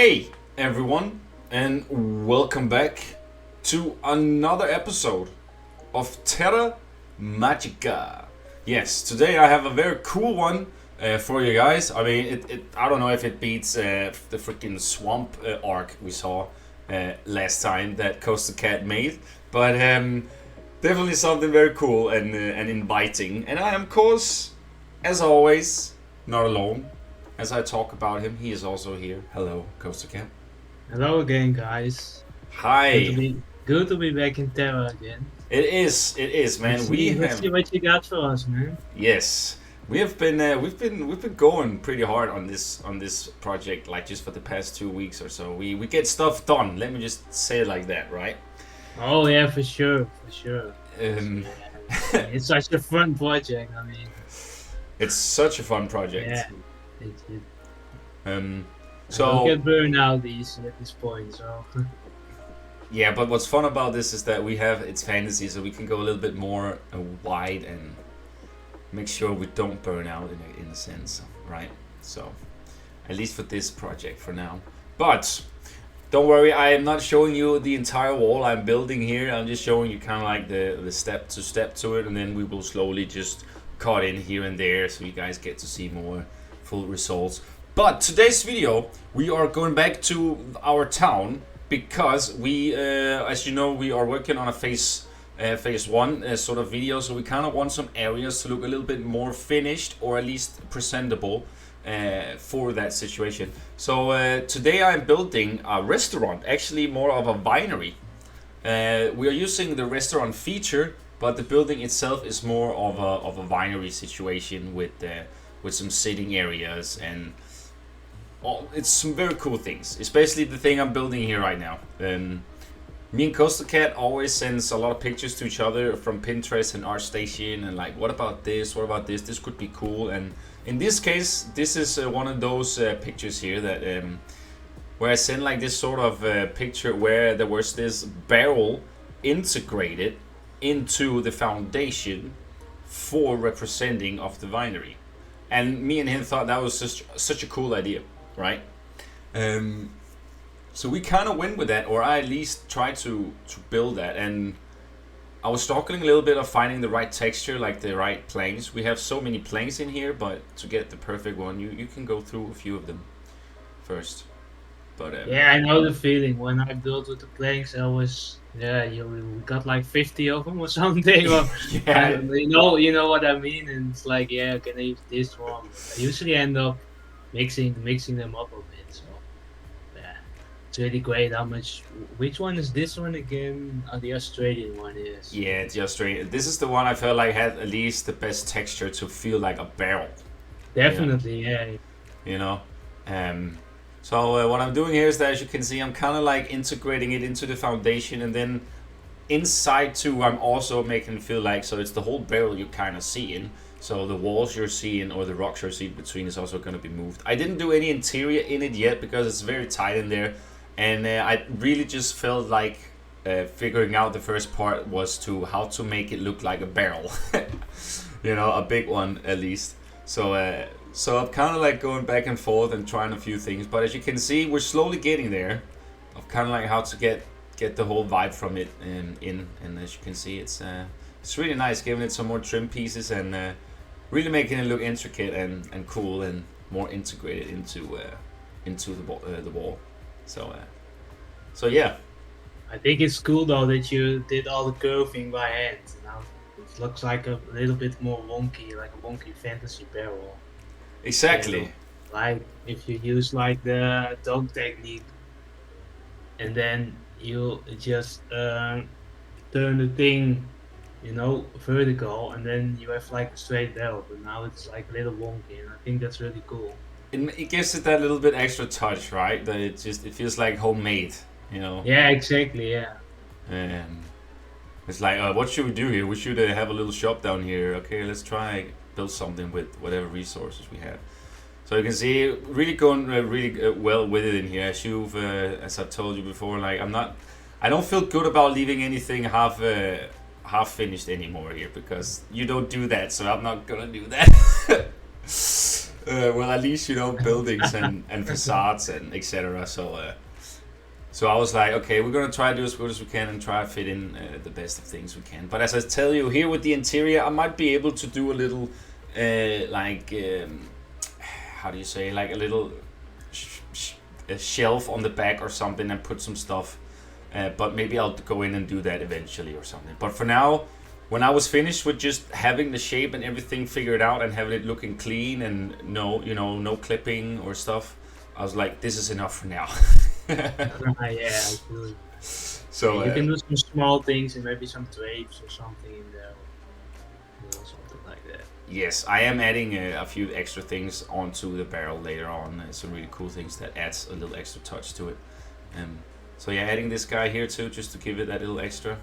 Hey everyone, and welcome back to another episode of Terra Magica. Yes, today I have a very cool one for you guys. I mean, I don't know if it beats the freaking swamp arc we saw last time that Coastercad made, but definitely something very cool and inviting. And I am, of course, as always, not alone. As I talk about him, he is also here. Hello, Coastercad. Hello again, guys. Hi. Good to be back in Terra again. It is, man. Let's see what you got for us, man. Yes, we have been we've been going pretty hard on this project, like just for the past 2 weeks or so. We get stuff done. Let me just say it like that, right? Oh yeah, for sure. Um, It's such a fun project. I mean, it's such a fun project. yeah, Um, I don't get burned out at this point. So yeah, but what's fun about this is that it's fantasy, so we can go a little bit more wide and make sure we don't burn out in a sense, right? So at least for this project for now. But don't worry, I am not showing you the entire wall I'm building here. I'm just showing you kind of like the step to it, and then we will slowly just cut in here and there so you guys get to see more full results. But today's video, we are going back to our town because we, as you know, we are working on a phase one sort of video, so we kind of want some areas to look a little bit more finished or at least presentable for that situation. So today I'm building a restaurant, actually more of a winery. We are using the restaurant feature, but the building itself is more of a winery situation with some sitting areas and it's some very cool things. Especially the thing I'm building here right now. Me and Coastercad always sends a lot of pictures to each other from Pinterest and ArtStation and like, what about this? What about this? This could be cool. And in this case, this is one of those pictures here that where I sent like this sort of picture where there was this barrel integrated into the foundation for representing of the winery. And me and him thought that was just such a cool idea, right? So we kind of went with that, or I at least tried to build that. And I was struggling a little bit of finding the right texture, like the right planks. We have so many planks in here, but to get the perfect one, you can go through a few of them first. But yeah, I know the feeling. When I built with the planks, I was we got like 50 of them or something. Or, yeah, you know what I mean. And it's like, yeah, can I use this one? I usually end up mixing them up a bit. So yeah, it's really great. Which one is this one again? The Australian one is. yeah, it's the Australian. This is the one I felt like had at least the best texture to feel like a barrel. Definitely, yeah. You know, so what I'm doing here is that, as you can see, I'm kind of like integrating it into the foundation, and then inside too, I'm also making it feel like, so it's the whole barrel you're kind of seeing. So the walls you're seeing or the rocks you're seeing between is also going to be moved. I didn't do any interior in it yet because it's very tight in there, and I really just felt like figuring out the first part was to how to make it look like a barrel, you know, a big one at least. So I'm kind of like going back and forth and trying a few things, but as you can see, we're slowly getting there. Of kind of like how to get the whole vibe from it in, and as you can see, it's really nice, giving it some more trim pieces and really making it look intricate and cool and more integrated into the wall. So yeah. I think it's cool though that you did all the curving by hand. Now it looks like a little bit more wonky, like a wonky fantasy barrel. Exactly. You know, like if you use like the dog technique, and then you just turn the thing, you know, vertical, and then you have like a straight barrel. But now it's like a little wonky, and I think that's really cool. It gives it that little bit extra touch, right? That it feels like homemade, you know. Yeah, exactly. Yeah. It's like, what should we do here? We should have a little shop down here. Okay, let's try build something with whatever resources we have. So you can see, really going really well with it in here. As I've told you before, like I don't feel good about leaving anything half finished anymore here because you don't do that. So I'm not gonna do that. Well, at least buildings and facades and etc. So I was like, okay, we're gonna try to do as good as we can and try to fit in the best of things we can. But as I tell you, here with the interior, I might be able to do a little, how do you say, like a little a shelf on the back or something and put some stuff. But maybe I'll go in and do that eventually or something. But for now, when I was finished with just having the shape and everything figured out and having it looking clean and no clipping or stuff, I was like, this is enough for now. Yeah, absolutely. So you can do some small things and maybe some drapes or something in there, something like that. Yes, I am adding a few extra things onto the barrel later on. Some really cool things that adds a little extra touch to it. So yeah, adding this guy here too, just to give it that little extra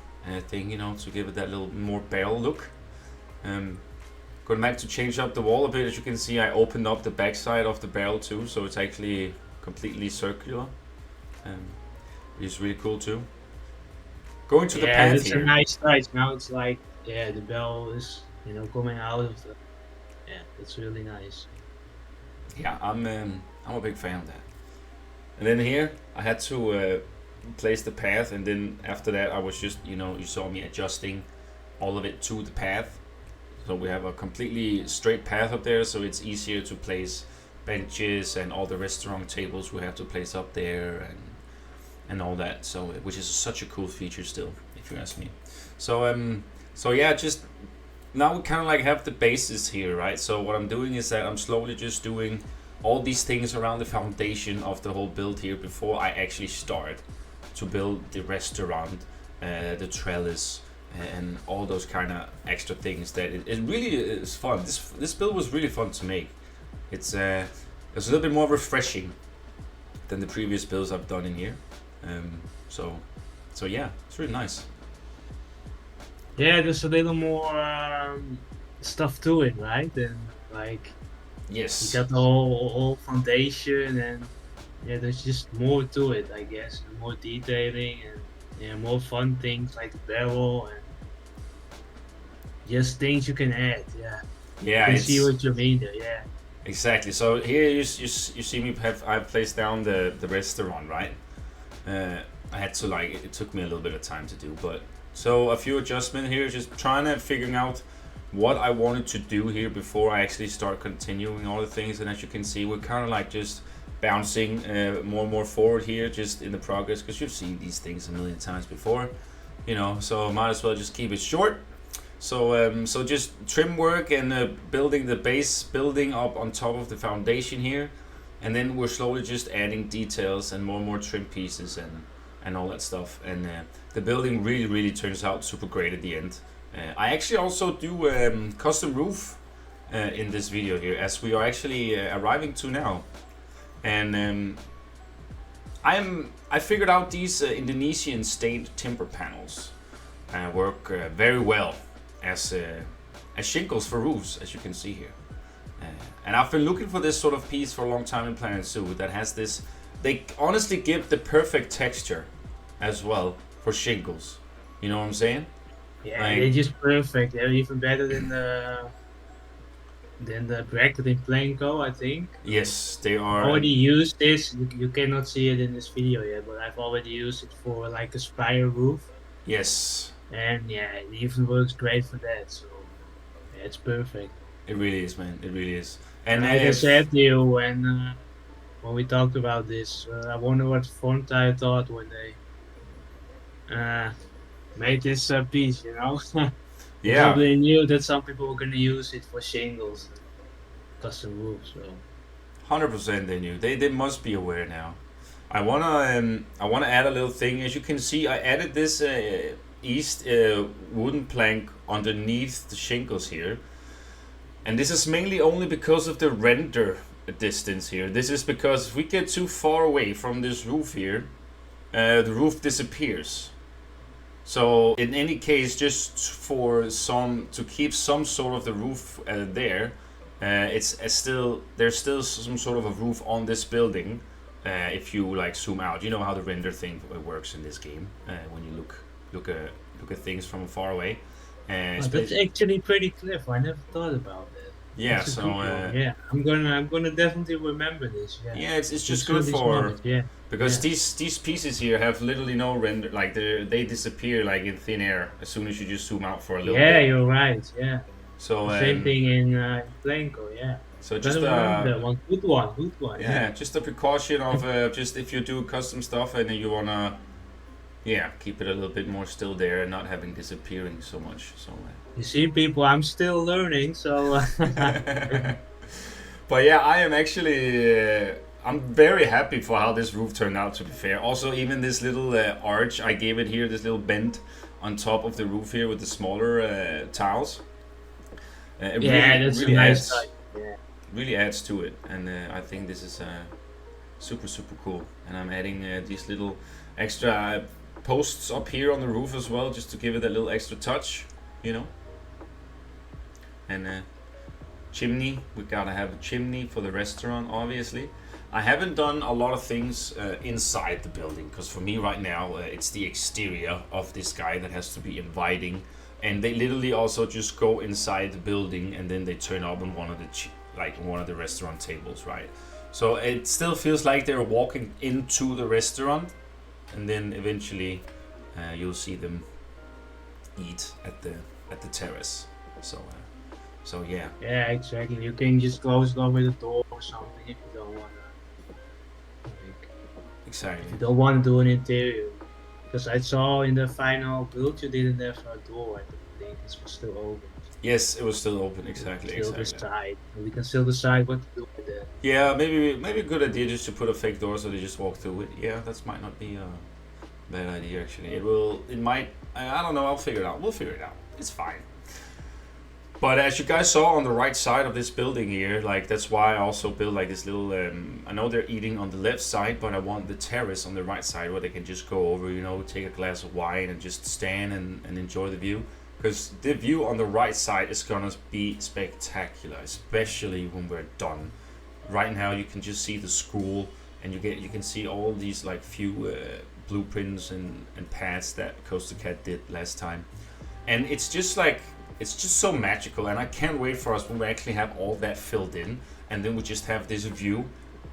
thing, to give it that little more barrel look. Going back to change up the wall a bit, as you can see, I opened up the back side of the barrel too, so it's actually completely circular. It's really cool too. Going to the path it's here. A nice touch. Now it's like, the bell is, coming out of the. Yeah, it's really nice. Yeah, I'm a big fan of that. And then here, I had to place the path, and then after that, I was just, you saw me adjusting all of it to the path. So we have a completely straight path up there, so it's easier to place benches and all the restaurant tables we have to place up there and all that. So which is such a cool feature still, if you ask me. So yeah, just now we kind of like have the basis here, right? So what I'm doing is that I'm slowly just doing all these things around the foundation of the whole build here before I actually start to build the restaurant, the trellis, and all those kind of extra things that it really is fun. This build was really fun to make. It's a little bit more refreshing than the previous builds I've done in here. So yeah, it's really nice. Yeah, there's a little more stuff to it, right? And like, yes, you got the whole foundation, and there's just more to it, I guess, and more detailing and more fun things like the barrel and just things you can add. Yeah, I see what you mean there. Yeah, exactly. So here you see me I placed down the restaurant, right? I had to it took me a little bit of time to do, but so a few adjustments here, just trying to figuring out what I wanted to do here before I actually start continuing all the things. And as you can see, we're kind of just bouncing more and more forward here, just in the progress, because you've seen these things a million times before, so might as well just keep it short. So just trim work and building the base building up on top of the foundation here, and then we're slowly just adding details and more trim pieces and all that stuff, and the building really turns out super great at the end. I actually also do custom roof in this video here, as we are actually arriving to now, and I figured out these Indonesian stained timber panels work very well as shingles for roofs, as you can see here. And I've been looking for this sort of piece for a long time in Planet Zoo that has this. They honestly give the perfect texture as well for shingles. You know what I'm saying? Yeah, they're just perfect. They're even better than the bracket in Planko, I think. Yes, they are. I already used this. You cannot see it in this video yet, but I've already used it for like a spire roof. Yes. And it even works great for that. So it's perfect. It really is, man. It really is. And like I said to you when we talked about this, I wonder what font I thought when they made this piece, Yeah. Probably knew that some people were gonna use it for shingles, custom roofs. So 100% they knew. They must be aware now. I wanna add a little thing. As you can see, I added this east wooden plank underneath the shingles here, and this is mainly only because of the render distance here. This is because if we get too far away from this roof here, the roof disappears. So in any case, just for to keep some sort of the roof there, there's still some sort of a roof on this building. If you zoom out, you know how the render thing works in this game when you look at things from far away. that's actually pretty clever. I never thought about that. Yeah, That's a so good one. Yeah, I'm gonna definitely remember this. Yeah, yeah, it's good just good service for knowledge. Yeah, because yeah, these pieces here have literally no render, like they disappear like in thin air as soon as you just zoom out for a little yeah. bit. You're right. Yeah, So the same thing in Blanco. Yeah, so just gotta remember that one. Good one. Good one. Yeah. yeah, just a precaution of just if you do custom stuff and you wanna yeah keep it a little bit more still there and not having disappearing so much. So. You see, people, I'm still learning. So But yeah, I am actually. I'm very happy for how this roof turned out. To be fair, also even this little arch I gave it here, this little bend on top of the roof here with the smaller tiles. It yeah, really, that's a really nice adds, touch. Yeah. really adds to it, and I think this is super, super cool. And I'm adding these little extra posts up here on the roof as well, just to give it a little extra touch, you know. And chimney, we gotta have a chimney for the restaurant, obviously. I haven't done a lot of things inside the building because for me right now it's the exterior of this guy that has to be inviting, and they literally also just go inside the building and then they turn up on one of the one of the restaurant tables, right? So it still feels like they're walking into the restaurant, and then eventually you'll see them eat at the terrace. So. So yeah. Yeah, exactly. You can just close it off with a door or something if you don't wanna. Like, Exactly. if you don't want to do an interior, because I saw in the final build you didn't have a door. I think it was still open. Yes, it was still open. Exactly. Still Exactly. decide. We can still decide what to do with that. Yeah, maybe a good idea just to put a fake door so they just walk through it. Yeah, that might not be a bad idea actually. It will. It might. I don't know. I'll figure it out. We'll figure it out. It's fine. But as you guys saw on the right side of this building here, like that's why I also built like this little. I know they're eating on the left side, but I want the terrace on the right side where they can just go over, you know, take a glass of wine and just stand and enjoy the view. Because the view on the right side is gonna be spectacular, especially when we're done. Right now, you can just see the school, and you can see all these like few blueprints and paths that Coastercad did last time, and it's just like. It's just so magical, and I can't wait for us when we actually have all that filled in, and then we just have this view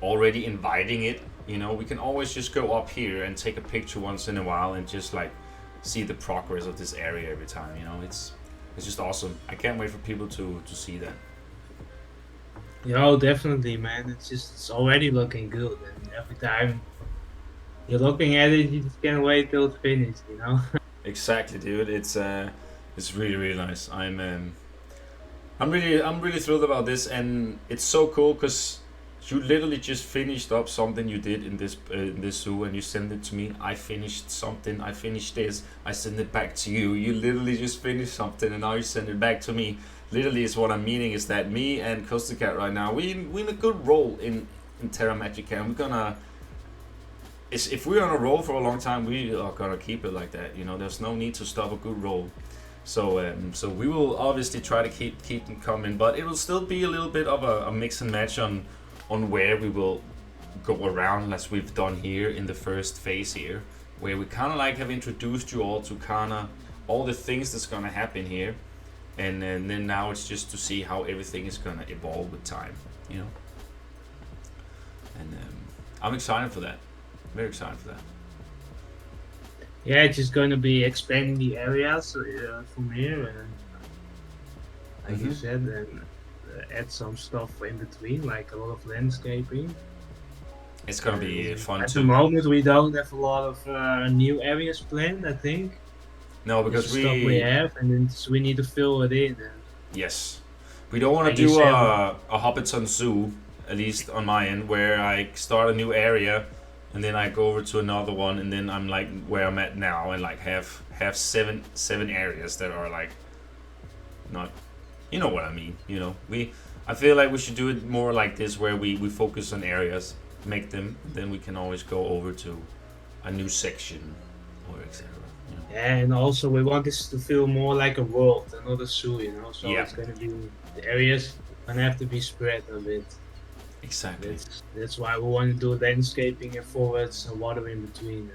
already inviting it. You know, we can always just go up here and take a picture once in a while and just like see the progress of this area every time. You know, it's just awesome. I can't wait for people to see that. Yo, definitely, man. It's already looking good, and every time you're looking at it, you just can't wait till it's finished. You know. Exactly, dude. It's really really nice. I'm really thrilled about this, and it's so cool because you literally just finished up something you did in this zoo, and you send it to me. I finished something. I finished this. I send it back to you. You literally just finished something, and now you send it back to me. Literally, is what I'm meaning is that me and Coastercad right now we in a good role in Terra Magica, and we're gonna. If we're on a roll for a long time, we are gonna keep it like that. You know, there's no need to stop a good roll. So we will obviously try to keep them coming, but it will still be a little bit of a mix and match on where we will go around, as we've done here in the first phase here, where we kind of like have introduced you all to kind of all the things that's gonna happen here, and then now it's just to see how everything is gonna evolve with time, you know. And I'm excited for that. Very excited for that. Yeah, it's just going to be expanding the areas from here, and like you said, and add some stuff in between, like a lot of landscaping. It's gonna be fun At too. the moment, we don't have a lot of new areas planned. I think. No, because stuff we have, and then we need to fill it in. Yes, we don't want to Like you do said, a Hobbiton Zoo, at least on my end, where I start a new area, and then I go over to another one, and then I'm like where I'm at now, and like have seven areas that are like not, you know what I mean. You know, I feel like we should do it more like this, where we focus on areas, make them, then we can always go over to a new section or etc. You know? yeah, and also we want this to feel more like a world and not a zoo, you know. So Yeah. it's gonna be the areas gonna have to be spread a bit. Exactly. That's why we want to do landscaping and forwards and water in between.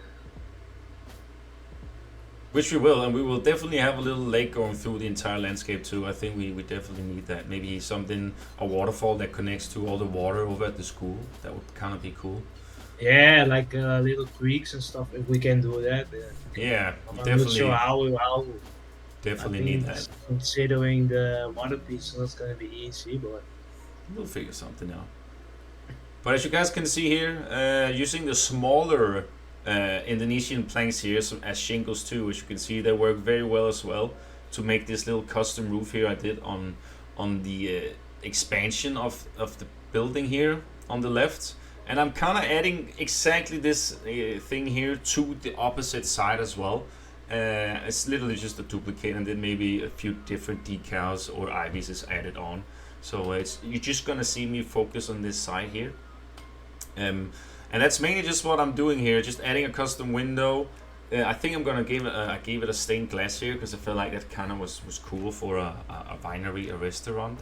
Which we will, and we will definitely have a little lake going through the entire landscape too. I think we definitely need that. Maybe something, a waterfall that connects to all the water over at the school. That would kind of be cool. Yeah, like little creeks and stuff. If we can do that, Yeah, I'm not sure definitely, how. I definitely need think that. considering the water piece is not gonna be easy, but We'll figure something out. But as you guys can see here, using the smaller Indonesian planks here as shingles too, which you can see they work very well as well to make this little custom roof here I did on the expansion of the building here on the left. And I'm kind of adding exactly this thing here to the opposite side as well. It's literally just a duplicate and then maybe a few different decals or ivies is added on. So you're just gonna see me focus on this side here. And that's mainly just what I'm doing here, just adding a custom window. I think I'm gonna give it I gave it a stained glass here because I felt like that kind of was cool for a winery, a restaurant.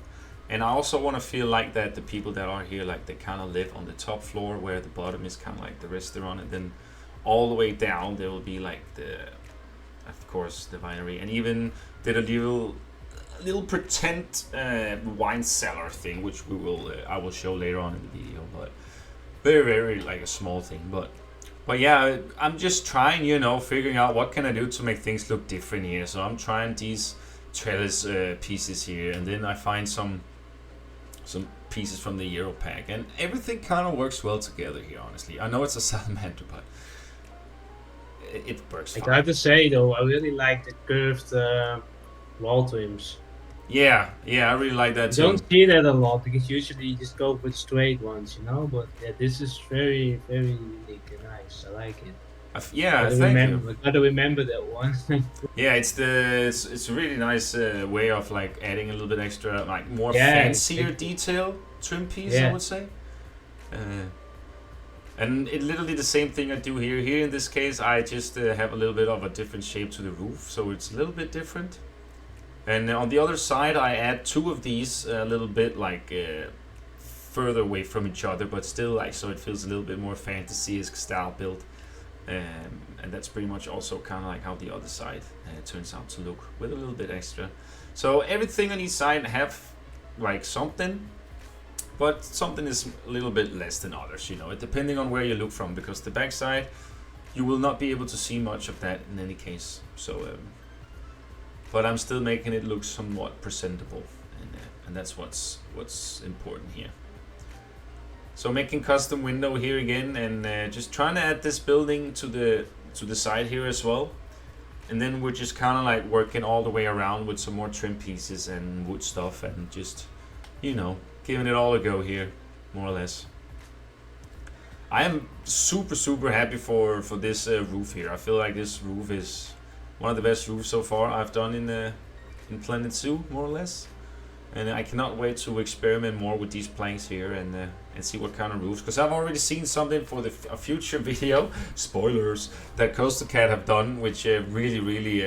And I also want to feel like that the people that are here, like they kind of live on the top floor where the bottom is kind of like the restaurant, and then all the way down there will be like of course, the winery, and even did a little pretend wine cellar thing, which I will show later on in the video, but very very like a small thing, but yeah, I'm just trying, figuring out what can I do to make things look different here. So I'm trying these trellis pieces here, and then I find some pieces from the Euro pack, and everything kind of works well together here. Honestly, I know it's a salamander, but it works fine. I have to say though, I really like the curved wall trims. Yeah, I really like that too. You don't see that a lot because usually you just go with straight ones, But yeah, this is very, very unique and nice. I like it. Thank you. I gotta remember that one. Yeah, it's a really nice way of like adding a little bit extra, like more fancier detail trim piece, I would say. And it literally the same thing I do here. Here in this case, I just have a little bit of a different shape to the roof, so it's a little bit different. And on the other side, I add two of these a little bit like further away from each other, but still like so it feels a little bit more fantasy-esque style build. And that's pretty much also kind of like how the other side turns out to look with a little bit extra. So everything on each side have like something, but something is a little bit less than others, depending on where you look from, because the back side you will not be able to see much of that in any case. So but I'm still making it look somewhat presentable, and that's what's important here. So making custom window here again, and just trying to add this building to the side here as well. And then we're just kind of like working all the way around with some more trim pieces and wood stuff, and just giving it all a go here, more or less. I am super happy for this roof here. I feel like this roof is one of the best roofs so far I've done in Planet Zoo, more or less. And I cannot wait to experiment more with these planks here and see what kind of roofs. Because I've already seen something for a future video, spoilers, that Coastercad have done, which really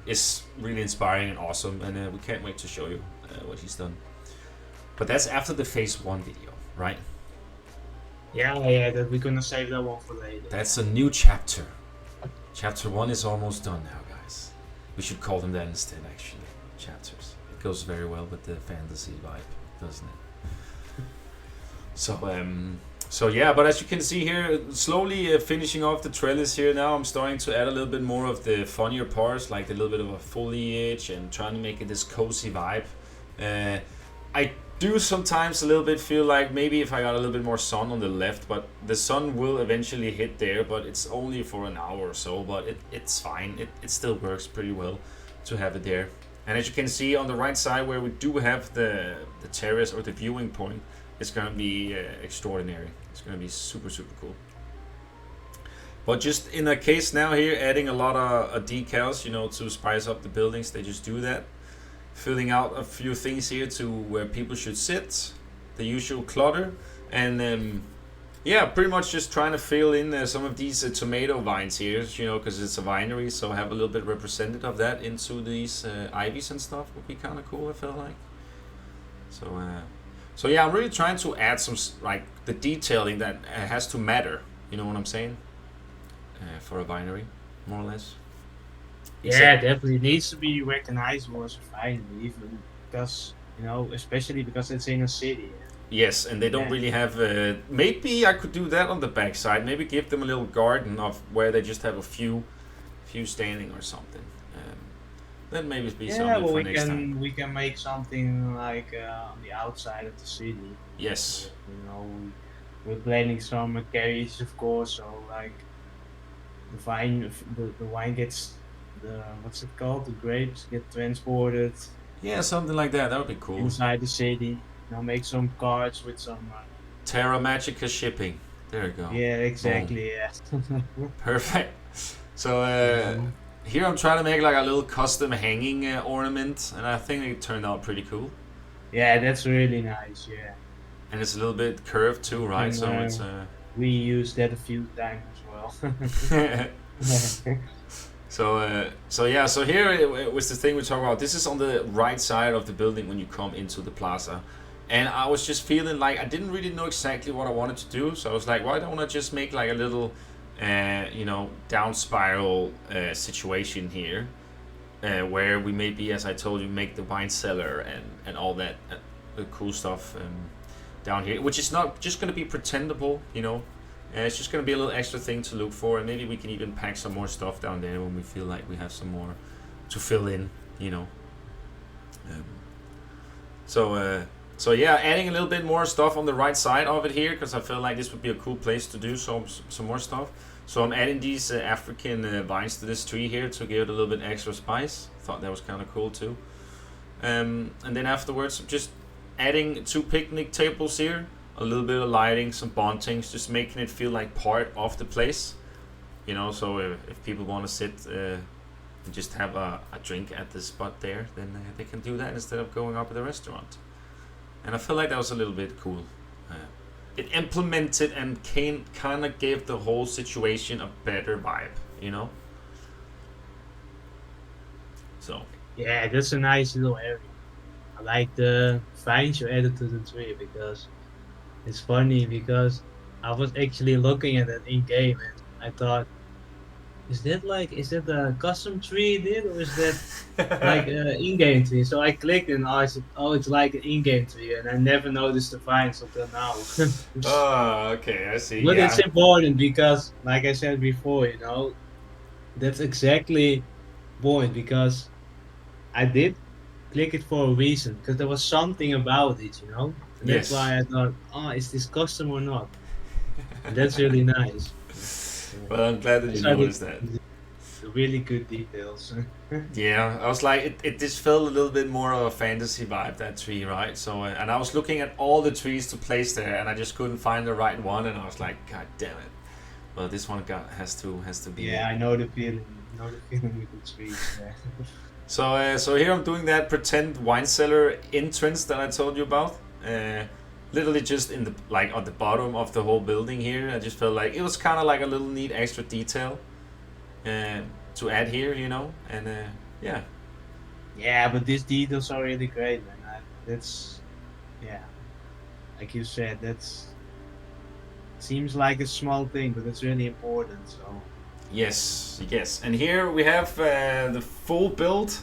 is really inspiring and awesome. And we can't wait to show you what he's done. But that's after the phase 1 video, right? Yeah, that we're gonna save that one for later. That's a new chapter. Chapter 1 is almost done now, guys. We should call them that instead, actually. Chapters. It goes very well with the fantasy vibe, doesn't it? So yeah, but as you can see here, slowly finishing off the trellis here now, I'm starting to add a little bit more of the funnier parts, like a little bit of a foliage, and trying to make it this cozy vibe. I do sometimes a little bit feel like maybe if I got a little bit more sun on the left, but the sun will eventually hit there, but it's only for an hour or so, but it's fine. It still works pretty well to have it there. And as you can see on the right side where we do have the terrace or the viewing point, it's going to be extraordinary. It's going to be super cool. But just in a case now here, adding a lot of decals, to spice up the buildings, they just do that. Filling out a few things here to where people should sit, the usual clutter, and yeah, pretty much just trying to fill in some of these tomato vines here, because it's a winery, so have a little bit represented of that into these ivies and stuff would be kind of cool, I felt like. So yeah, I'm really trying to add some like the detailing that has to matter, you know what I'm saying, for a winery, more or less. Yeah, definitely. It needs to be recognizable as a winery, even because, especially because it's in a city. Yes, and they don't Yeah. really have. Maybe I could do that on the backside. Maybe give them a little garden of where they just have a few standing or something. That maybe be Yeah, something well, for we next time. can make something like on the outside of the city. Yes. We're planning some carriage, of course. So like the wine gets the what's it called? The grapes get transported Yeah, something like that. That would be cool. inside the city. Make some cards with some. Terra Magica shipping. There you go. Yeah, Boom. exactly. Yeah. Perfect. So Mhm. here I'm trying to make like a little custom hanging ornament, and I think it turned out pretty cool. Yeah, that's really nice. Yeah, And it's a little bit curved too, right? and So it's we used that a few times as well. so yeah. So here it was the thing we talk about. This is on the right side of the building when you come into the plaza, and I was just feeling like I didn't really know exactly what I wanted to do. So I was like, why don't I just make like a little, down spiral situation here, where we maybe, as I told you, make the wine cellar and all that cool stuff down here, which is not just going to be pretendable. It's just going to be a little extra thing to look for, and maybe we can even pack some more stuff down there when we feel like we have some more to fill in. Um, so yeah, adding a little bit more stuff on the right side of it here, because I feel like this would be a cool place to do some more stuff. So I'm adding these African vines to this tree here to give it a little bit extra spice. Thought that was kind of cool too. And then afterwards, just adding 2 picnic tables here, a little bit of lighting, some bunting, just making it feel like part of the place. So if people want to sit and just have a drink at the spot there, then they can do that instead of going up at the restaurant. And I feel like that was a little bit cool. It implemented and kind of gave the whole situation a better vibe. So. Yeah, that's a nice little area. I like the vines you added to the tree because it's funny because I was actually looking at it in game and I thought, is that a custom tree you did or is that like an in-game tree? So I clicked and I said, oh, it's like an in-game tree, and I never noticed the vines until now. Oh, okay, I see. But Yeah. it's important because, like I said before, that's exactly point because I did click it for a reason because there was something about it. And that's Yes. why I thought, oh, is this custom or not? And that's really nice. Well, I'm glad that you So I noticed think that. the really good details. Yeah, I was like, it just felt a little bit more of a fantasy vibe, that tree, right? So, and I was looking at all the trees to place there, and I just couldn't find the right one, and I was like, God damn it! Well, this one has to be. Yeah, I know the feeling. Know the feeling with the trees. Yeah. So here I'm doing that pretend wine cellar entrance that I told you about. Literally just in the on the bottom of the whole building here. I just felt like it was kind of like a little neat extra detail to add here. And yeah. Yeah, but these details are really great, man. That's yeah, like you said, that's seems like a small thing, but it's really important. So Yes, and here we have the full build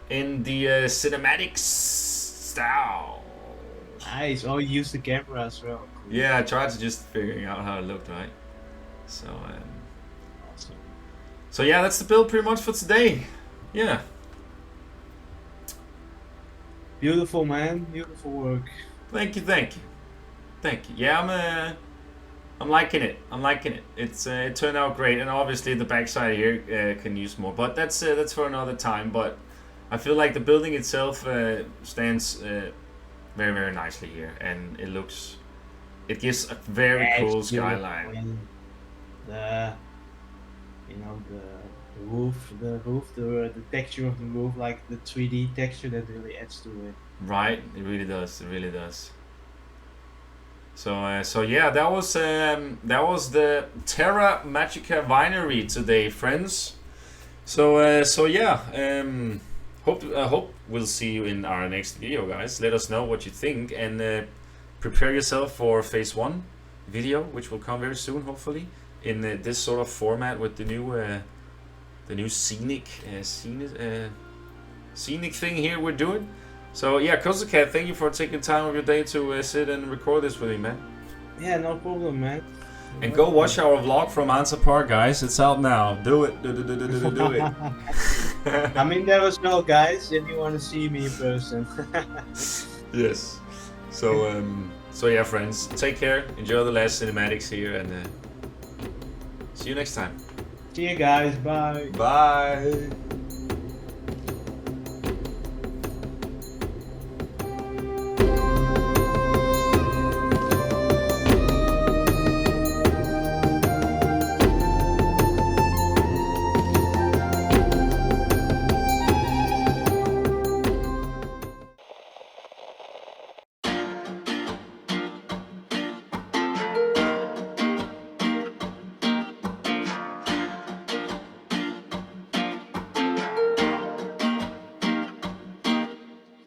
in the cinematics style. nice. Oh, you use the camera as well. Cool. Yeah, I tried to just figuring out how it looked, right? So, Awesome. so yeah, that's the build pretty much for today. Yeah. Beautiful, man. Beautiful work. Thank you. Yeah, I'm liking it. It turned out great, and obviously the backside here can use more, but that's for another time. But I feel like the building itself stands very, very nicely here, and it gives a very Yeah, cool it's beautiful. skyline. And the roof, the texture of the roof, like the 3D texture that really adds to it. Right, it really does. So yeah, that was the Terra Magica Winery today, friends. So yeah, hope we'll see you in our next video, guys. Let us know what you think, and prepare yourself for phase 1 video, which will come very soon, hopefully, in this sort of format with the the new scenic thing here we're doing. So yeah, Coastercad, thank you for taking time of your day to sit and record this with me, man. Yeah, no problem, man. And go watch our vlog from Answer Park, guys. It's out now. Do it. Do it. I'm in there as well, guys, if you want to see me in person. Yes. So yeah, friends, take care. Enjoy the last cinematics here, and see you next time. See you guys. Bye. Bye.